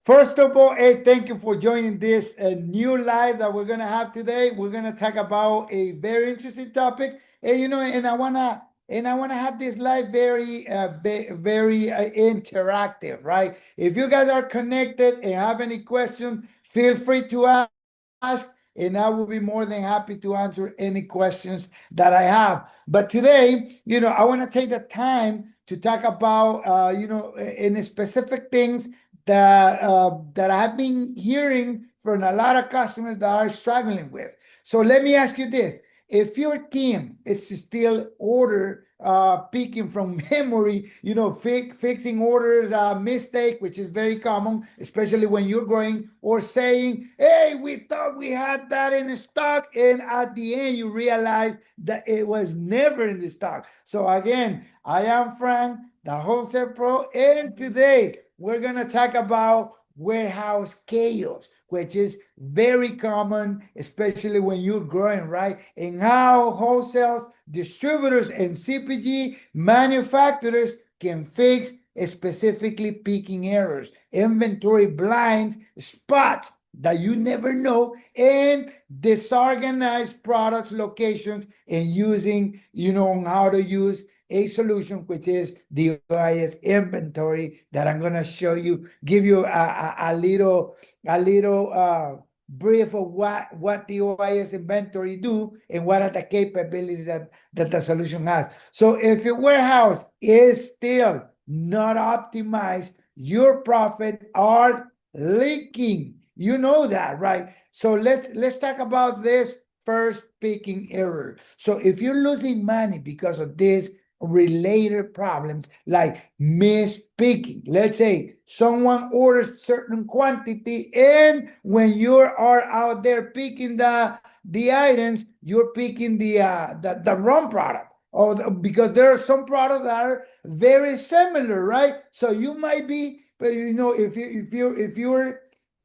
First of all, hey, thank you for joining this new live that we're gonna have today. We're gonna talk about a very interesting topic, and and I wanna have this live very interactive, right? If you guys are connected and have any questions, feel free to ask, and I will be more than happy to answer any questions that I have. But today, I want to take the time to talk about, in specific things that I have been hearing from a lot of customers that are struggling with. So let me ask you this: if your team is still order picking from memory, fixing orders mistake, which is very common, especially when you're growing, or saying, "Hey, we thought we had that in stock," and at the end you realize that it was never in the stock. So again, I am Frank, the Wholesale Pro, and today we're going to talk about warehouse chaos, which is very common, especially when you're growing, right? And how wholesales, distributors, and CPG manufacturers can fix specifically picking errors, inventory blinds, spots that you never know, and disorganized products locations, and using, how to use a solution, which is the OIS inventory that I'm going to show you, give you a little brief of what the OIS inventory do and what are the capabilities that the solution has. So if your warehouse is still not optimized, your profit are leaking. You know that, right? So let's talk about this first picking error. So if you're losing money because of this related problems like mispicking. Let's say someone orders certain quantity, and when you are out there picking the items, you're picking the wrong product. Because there are some products that are very similar, right? So you might be, but if you're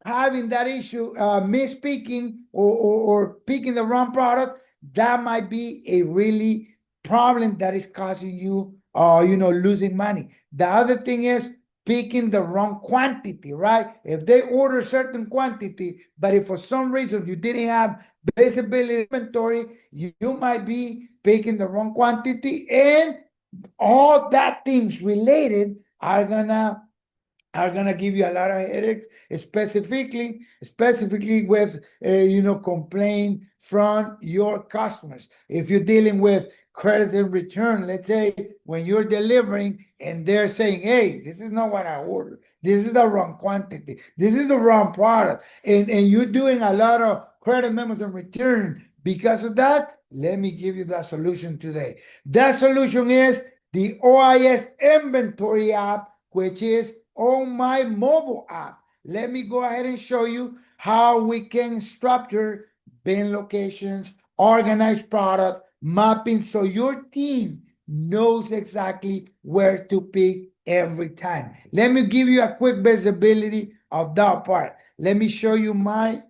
having that issue, mispicking or picking the wrong product, that might be a really problem that is causing you, losing money. The other thing is picking the wrong quantity, right? If they order certain quantity, but if for some reason you didn't have visibility inventory, you might be picking the wrong quantity, and all that things related are gonna give you a lot of headaches, specifically with complaint from your customers. If you're dealing with credit and return, let's say when you're delivering and they're saying, "Hey, this is not what I ordered. This is the wrong quantity. This is the wrong product," and you're doing a lot of credit memos and return because of that. Let me give you the solution today. That solution is the OIS inventory app, which is on my mobile app. Let me go ahead and show you how we can structure bin locations, organize product, mapping, so your team knows exactly where to pick every time. Let me give you a quick visibility of that part. Let me show you my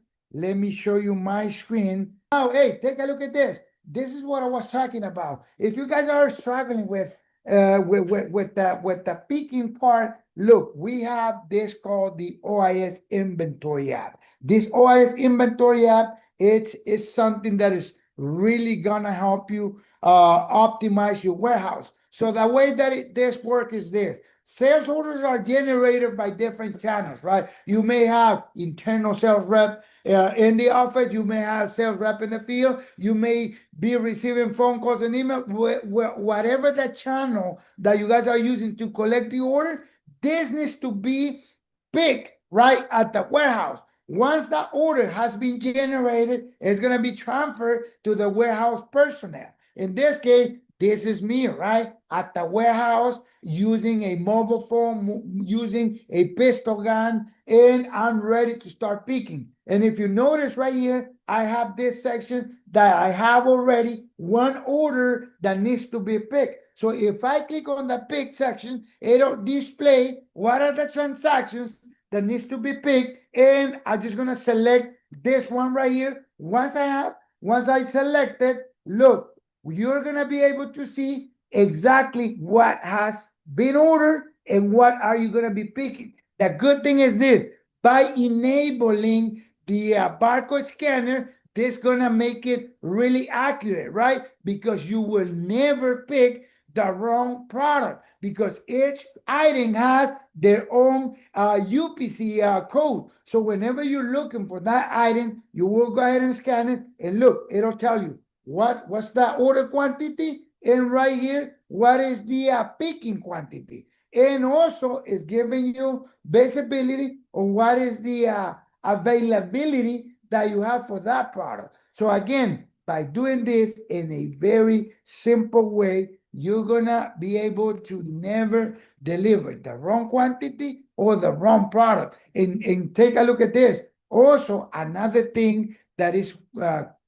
screen. Now, hey, take a look at this. This is what I was talking about. If you guys are struggling with the picking part, look, we have this called the OIS inventory app. This OIS inventory app, it's something that is really gonna help you optimize your warehouse. So the way that this work is this: sales orders are generated by different channels, right? You may have internal sales rep in the office. You may have sales rep in the field. You may be receiving phone calls and email. Whatever the channel that you guys are using to collect the order, this needs to be picked right at the warehouse. Once the order has been generated, it's going to be transferred to the warehouse personnel. In this case, this is me, right? At the warehouse, using a mobile phone, using a pistol gun, and I'm ready to start picking. And if you notice right here, I have this section that I have already one order that needs to be picked. So if I click on the pick section, it'll display what are the transactions that needs to be picked, and I'm just gonna select this one right here. Once I select it, look, you're gonna be able to see exactly what has been ordered and what are you gonna be picking. The good thing is this: by enabling the barcode scanner. This gonna make it really accurate, right? Because you will never pick the wrong product, because each item has their own UPC code. So whenever you're looking for that item, you will go ahead and scan it, and look, it'll tell you what's the order quantity, and right here, what is the picking quantity. And also it's giving you visibility on what is the availability that you have for that product. So again, by doing this in a very simple way, you're gonna be able to never deliver the wrong quantity or the wrong product. And take a look at this. Also, another thing that is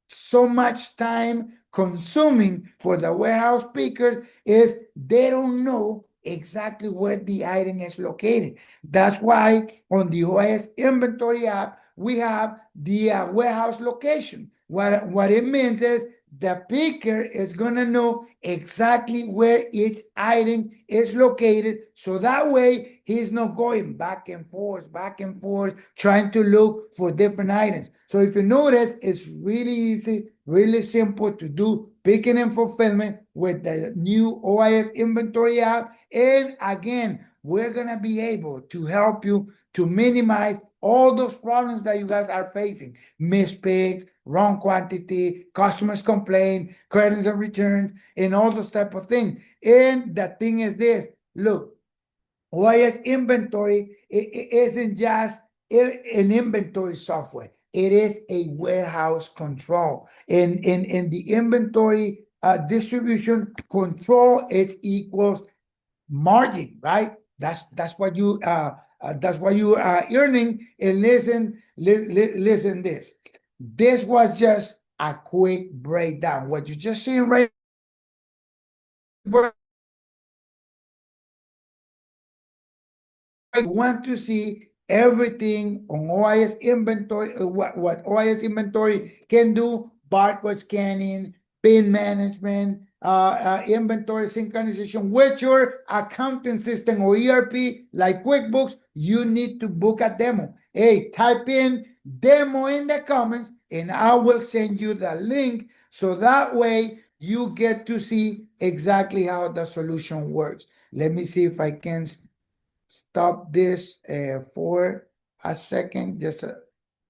so much time consuming for the warehouse pickers is they don't know exactly where the item is located. That's why on the OIS inventory app, we have the warehouse location. What it means is the picker is going to know exactly where each item is located. So that way he's not going back and forth, trying to look for different items. So if you notice, it's really easy, really simple to do picking and fulfillment with the new OIS inventory app. And again, we're going to be able to help you to minimize all those problems that you guys are facing. Missed picks, wrong quantity, customers complain, credits and returns, and all those type of things. And the thing is this, look, OIS inventory, it isn't just an inventory software. It is a warehouse control. In the inventory distribution control, it equals margin, right? That's what you are earning. And listen this. This was just a quick breakdown. What you just seen right I want to see everything on OIS inventory, what OIS inventory can do, barcode scanning, bin management, inventory synchronization with your accounting system or ERP like QuickBooks. You need to book a demo. Hey, type in demo in the comments and I will send you the link, so that way you get to see exactly how the solution works. Let me see if I can stop this for a second. Just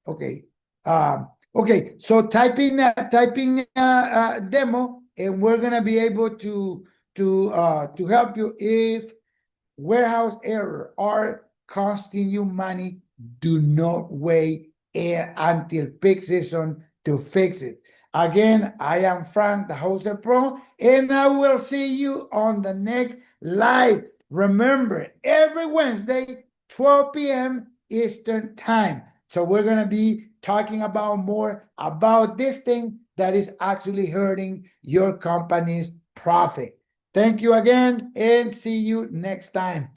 okay. Okay. So typing demo, and we're gonna be able to help you if warehouse error are costing you money. Do not wait until peak season to fix it. Again, I am Frank, the Wholesale Pro, and I will see you on the next live. Remember, every Wednesday, 12 p.m. Eastern Time. So we're going to be talking about more about this thing that is actually hurting your company's profit. Thank you again, and see you next time.